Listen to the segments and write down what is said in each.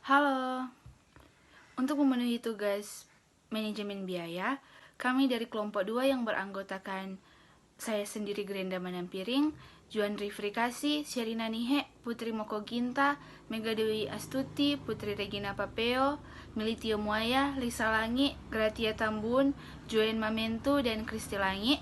Halo, untuk memenuhi tugas manajemen biaya, kami dari kelompok 2 yang beranggotakan saya sendiri Grenda Manampiring, Juan Rifrikasi, Sherina Nihe, Putri Moko Ginta, Mega Dewi Astuti, Putri Regina Papeo, Militio Muaya, Lisa Langi, Gratia Tambun, Joen Mamentu, dan Kristi Langi.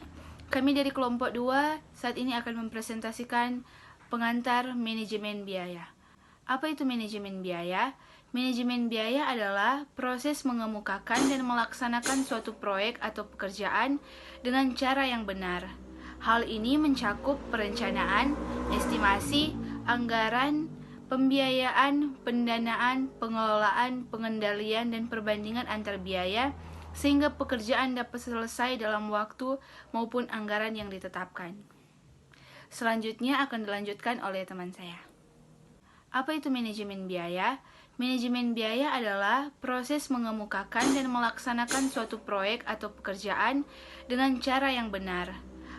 Kami dari kelompok 2 saat ini akan mempresentasikan pengantar manajemen biaya. Apa itu manajemen biaya? Manajemen biaya adalah proses mengemukakan dan melaksanakan suatu proyek atau pekerjaan dengan cara yang benar. Hal ini mencakup perencanaan, estimasi, anggaran, pembiayaan, pendanaan, pengelolaan, pengendalian, dan perbandingan antar biaya sehingga pekerjaan dapat selesai dalam waktu maupun anggaran yang ditetapkan. Selanjutnya akan dilanjutkan oleh teman saya. Apa itu manajemen biaya? Manajemen biaya adalah proses mengemukakan dan melaksanakan suatu proyek atau pekerjaan dengan cara yang benar.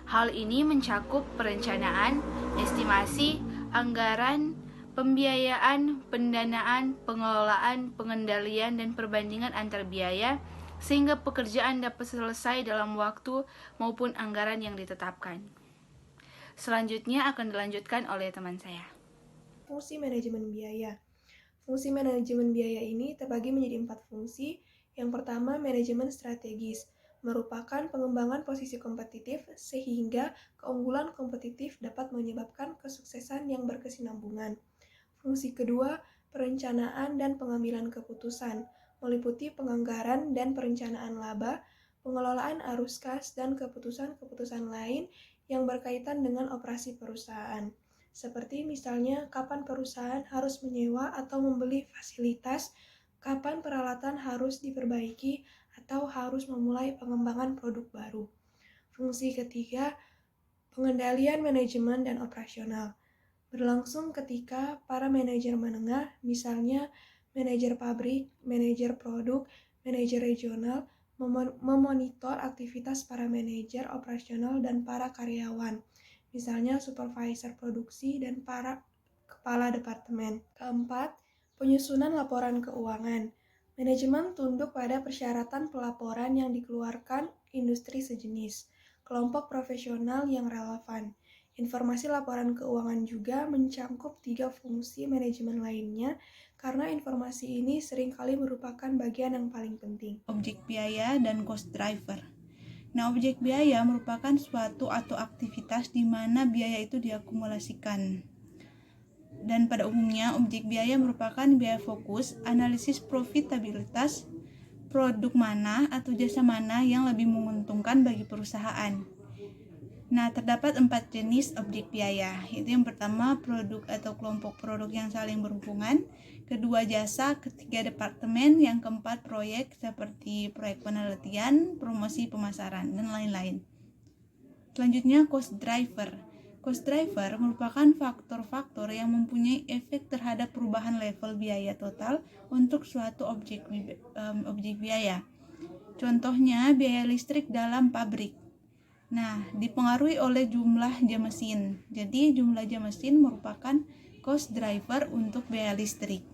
Hal ini mencakup perencanaan, estimasi, anggaran, pembiayaan, pendanaan, pengelolaan, pengendalian, dan perbandingan antar biaya sehingga pekerjaan dapat selesai dalam waktu maupun anggaran yang ditetapkan. Selanjutnya akan dilanjutkan oleh teman saya. Fungsi manajemen biaya. Fungsi manajemen biaya ini terbagi menjadi 4 fungsi. Yang pertama, manajemen strategis, merupakan pengembangan posisi kompetitif sehingga keunggulan kompetitif dapat menyebabkan kesuksesan yang berkesinambungan. Fungsi kedua, perencanaan dan pengambilan keputusan, meliputi penganggaran dan perencanaan laba, pengelolaan arus kas, dan keputusan-keputusan lain yang berkaitan dengan operasi perusahaan. Seperti misalnya kapan perusahaan harus menyewa atau membeli fasilitas, kapan peralatan harus diperbaiki, atau harus memulai pengembangan produk baru. Fungsi ketiga, pengendalian manajemen dan operasional, berlangsung ketika para manajer menengah, misalnya manajer pabrik, manajer produk, manajer regional, memonitor aktivitas para manajer operasional dan para karyawan, misalnya supervisor produksi dan para kepala departemen. Keempat, penyusunan laporan keuangan. Manajemen tunduk pada persyaratan pelaporan yang dikeluarkan industri sejenis, kelompok profesional yang relevan. Informasi laporan keuangan juga mencangkup 3 fungsi manajemen lainnya, karena informasi ini seringkali merupakan bagian yang paling penting. Objek biaya dan cost driver. Nah, objek biaya merupakan suatu atau aktivitas di mana biaya itu diakumulasikan. Dan pada umumnya, objek biaya merupakan biaya fokus, analisis profitabilitas, produk mana atau jasa mana yang lebih menguntungkan bagi perusahaan. Nah, terdapat 4 jenis objek biaya. Itu yang pertama, produk atau kelompok produk yang saling berhubungan. Kedua, jasa. Ketiga, departemen. Yang keempat, proyek seperti proyek penelitian, promosi pemasaran, dan lain-lain. Selanjutnya, cost driver. Cost driver merupakan faktor-faktor yang mempunyai efek terhadap perubahan level biaya total untuk suatu objek biaya. Contohnya, biaya listrik dalam pabrik. Nah, dipengaruhi oleh jumlah jam mesin. Jadi, jumlah jam mesin merupakan cost driver untuk biaya listrik.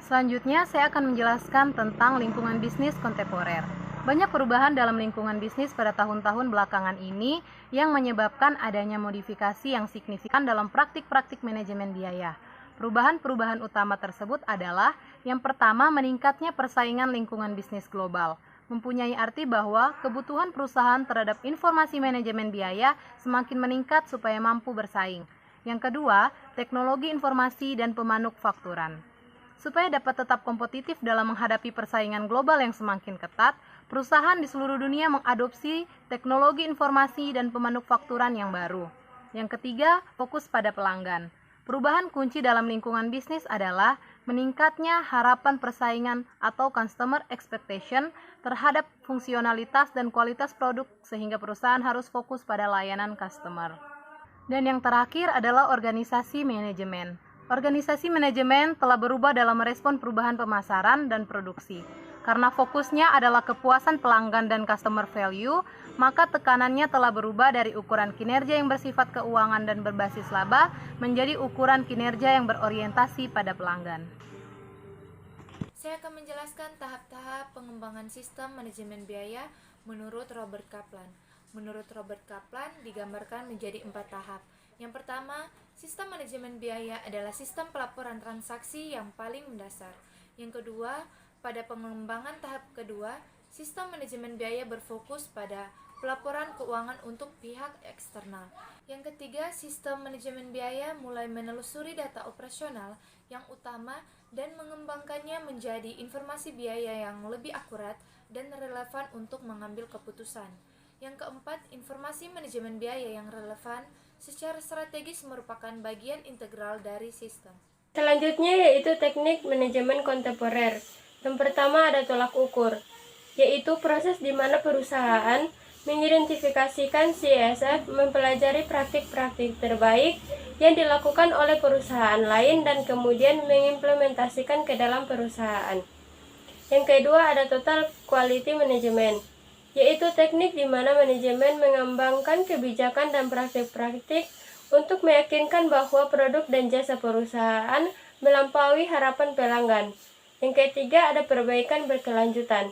Selanjutnya, saya akan menjelaskan tentang lingkungan bisnis kontemporer. Banyak perubahan dalam lingkungan bisnis pada tahun-tahun belakangan ini yang menyebabkan adanya modifikasi yang signifikan dalam praktik-praktik manajemen biaya. Perubahan-perubahan utama tersebut adalah yang pertama, meningkatnya persaingan lingkungan bisnis global. Mempunyai arti bahwa kebutuhan perusahaan terhadap informasi manajemen biaya semakin meningkat supaya mampu bersaing. Yang kedua, teknologi informasi dan pemanufakturan. Supaya dapat tetap kompetitif dalam menghadapi persaingan global yang semakin ketat, perusahaan di seluruh dunia mengadopsi teknologi informasi dan pemanufakturan yang baru. Yang ketiga, fokus pada pelanggan. Perubahan kunci dalam lingkungan bisnis adalah meningkatnya harapan persaingan atau customer expectation terhadap fungsionalitas dan kualitas produk sehingga perusahaan harus fokus pada layanan customer. Dan yang terakhir adalah organisasi manajemen. Organisasi manajemen telah berubah dalam merespon perubahan pemasaran dan produksi. Karena fokusnya adalah kepuasan pelanggan dan customer value, maka tekanannya telah berubah dari ukuran kinerja yang bersifat keuangan dan berbasis laba menjadi ukuran kinerja yang berorientasi pada pelanggan. Saya akan menjelaskan tahap-tahap pengembangan sistem manajemen biaya menurut Robert Kaplan. Menurut Robert Kaplan digambarkan menjadi 4 tahap. Yang pertama, sistem manajemen biaya adalah sistem pelaporan transaksi yang paling mendasar. Yang kedua, pada pengembangan tahap kedua, sistem manajemen biaya berfokus pada pelaporan keuangan untuk pihak eksternal. Yang ketiga, sistem manajemen biaya mulai menelusuri data operasional yang utama dan mengembangkannya menjadi informasi biaya yang lebih akurat dan relevan untuk mengambil keputusan. Yang keempat, informasi manajemen biaya yang relevan secara strategis merupakan bagian integral dari sistem. Selanjutnya yaitu teknik manajemen kontemporer. Yang pertama ada tolak ukur, yaitu proses di mana perusahaan mengidentifikasikan CSF, mempelajari praktik-praktik terbaik yang dilakukan oleh perusahaan lain dan kemudian mengimplementasikan ke dalam perusahaan. Yang kedua ada total quality management, yaitu teknik di mana manajemen mengembangkan kebijakan dan praktik-praktik untuk meyakinkan bahwa produk dan jasa perusahaan melampaui harapan pelanggan. Yang ketiga ada perbaikan berkelanjutan,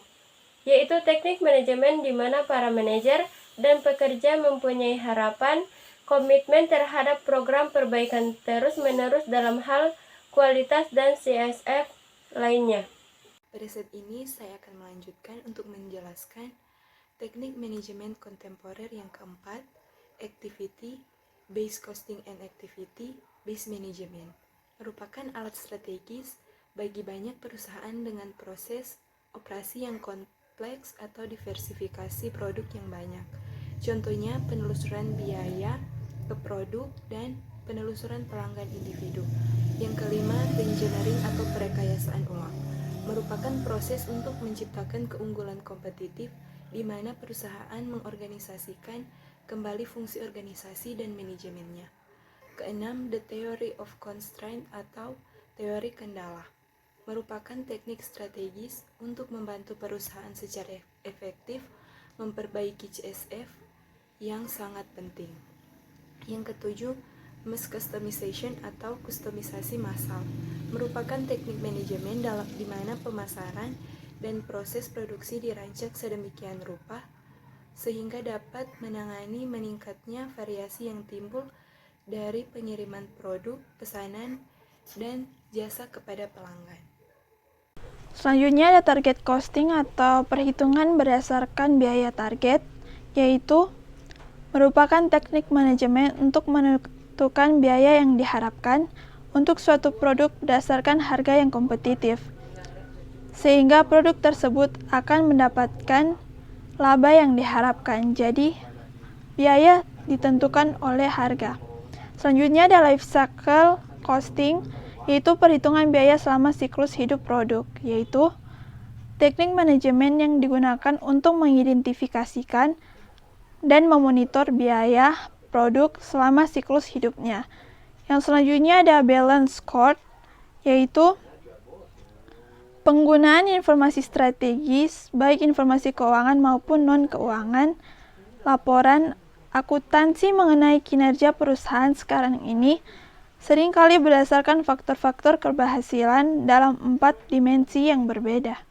yaitu teknik manajemen di mana para manajer dan pekerja mempunyai harapan, komitmen terhadap program perbaikan terus-menerus dalam hal kualitas dan CSF lainnya. Pada saat ini saya akan melanjutkan untuk menjelaskan teknik manajemen kontemporer yang keempat, Activity Based Costing and Activity Based Management, merupakan alat strategis bagi banyak perusahaan dengan proses operasi yang kompleks atau diversifikasi produk yang banyak. Contohnya penelusuran biaya ke produk dan penelusuran pelanggan individu. Yang kelima, reengineering atau perekayasaan ulang, merupakan proses untuk menciptakan keunggulan kompetitif di mana perusahaan mengorganisasikan kembali fungsi organisasi dan manajemennya. Keenam, the theory of constraint atau teori kendala, merupakan teknik strategis untuk membantu perusahaan secara efektif memperbaiki CSF yang sangat penting. Yang ketujuh, mass customization atau kustomisasi massal, merupakan teknik manajemen di mana pemasaran dan proses produksi dirancang sedemikian rupa sehingga dapat menangani meningkatnya variasi yang timbul dari pengiriman produk, pesanan, dan jasa kepada pelanggan. Selanjutnya ada target costing atau perhitungan berdasarkan biaya target, yaitu merupakan teknik manajemen untuk menentukan biaya yang diharapkan untuk suatu produk berdasarkan harga yang kompetitif, sehingga produk tersebut akan mendapatkan laba yang diharapkan. Jadi, biaya ditentukan oleh harga. Selanjutnya ada life cycle costing, yaitu perhitungan biaya selama siklus hidup produk, yaitu teknik manajemen yang digunakan untuk mengidentifikasikan dan memonitor biaya produk selama siklus hidupnya. Yang selanjutnya ada balance score, yaitu penggunaan informasi strategis, baik informasi keuangan maupun non-keuangan, laporan akuntansi mengenai kinerja perusahaan sekarang ini, seringkali berdasarkan faktor-faktor keberhasilan dalam 4 dimensi yang berbeda.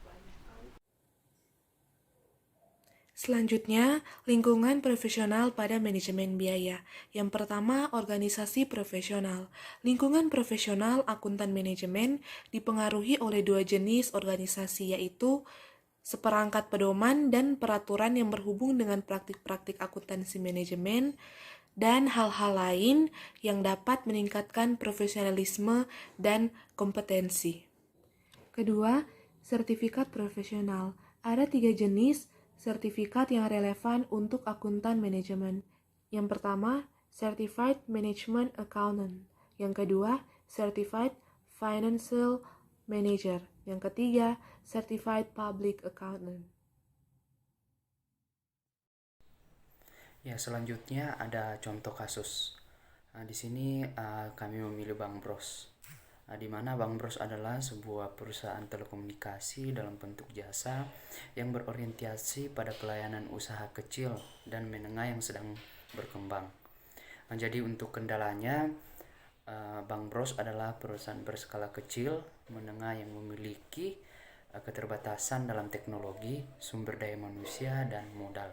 Selanjutnya, lingkungan profesional pada manajemen biaya. Yang pertama, organisasi profesional. Lingkungan profesional akuntan manajemen dipengaruhi oleh 2 jenis organisasi, yaitu seperangkat pedoman dan peraturan yang berhubung dengan praktik-praktik akuntansi manajemen, dan hal-hal lain yang dapat meningkatkan profesionalisme dan kompetensi. Kedua, sertifikat profesional. Ada 3 jenis sertifikat yang relevan untuk akuntan manajemen. Yang pertama, Certified Management Accountant. Yang kedua, Certified Financial Manager. Yang ketiga, Certified Public Accountant. Ya, selanjutnya ada contoh kasus. Di sini kami memilih Bank Bros. di mana Bank Bros adalah sebuah perusahaan telekomunikasi dalam bentuk jasa yang berorientasi pada pelayanan usaha kecil dan menengah yang sedang berkembang. Jadi untuk kendalanya, Bank Bros adalah perusahaan berskala kecil menengah yang memiliki keterbatasan dalam teknologi, sumber daya manusia, dan modal.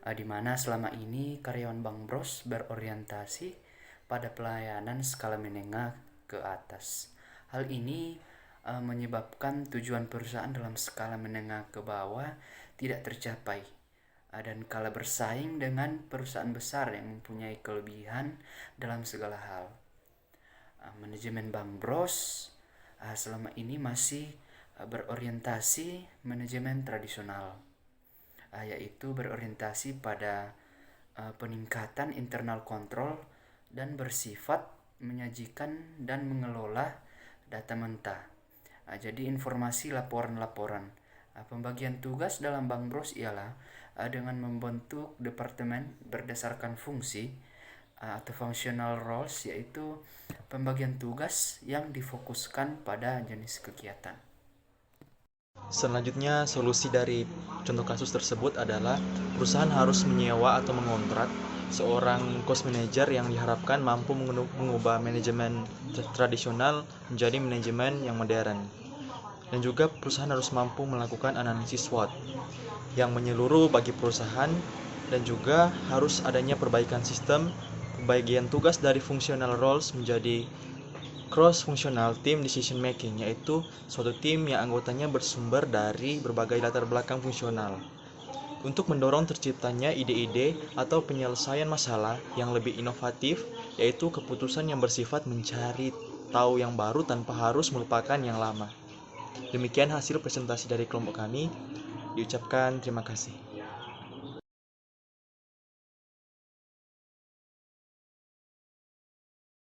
Di mana selama ini karyawan Bank Bros berorientasi pada pelayanan skala menengah ke atas. Hal ini menyebabkan tujuan perusahaan dalam skala menengah ke bawah tidak tercapai dan kalah bersaing dengan perusahaan besar yang mempunyai kelebihan dalam segala hal. Manajemen Bank Bros selama ini masih berorientasi manajemen tradisional, yaitu berorientasi pada peningkatan internal kontrol dan bersifat menyajikan dan mengelola data mentah. Jadi informasi laporan-laporan. Pembagian tugas dalam Bank Bros ialah dengan membentuk departemen berdasarkan fungsi atau functional roles, yaitu pembagian tugas yang difokuskan pada jenis kegiatan. Selanjutnya, solusi dari contoh kasus tersebut adalah perusahaan harus menyewa atau mengontrak seorang cost manager yang diharapkan mampu mengubah manajemen tradisional menjadi manajemen yang modern. Dan juga perusahaan harus mampu melakukan analisis SWOT yang menyeluruh bagi perusahaan, dan juga harus adanya perbaikan sistem pembagian tugas dari functional roles menjadi cross-functional team decision making, yaitu suatu tim yang anggotanya bersumber dari berbagai latar belakang fungsional untuk mendorong terciptanya ide-ide atau penyelesaian masalah yang lebih inovatif, yaitu keputusan yang bersifat mencari tahu yang baru tanpa harus melupakan yang lama. Demikian hasil presentasi dari kelompok kami. Diucapkan terima kasih.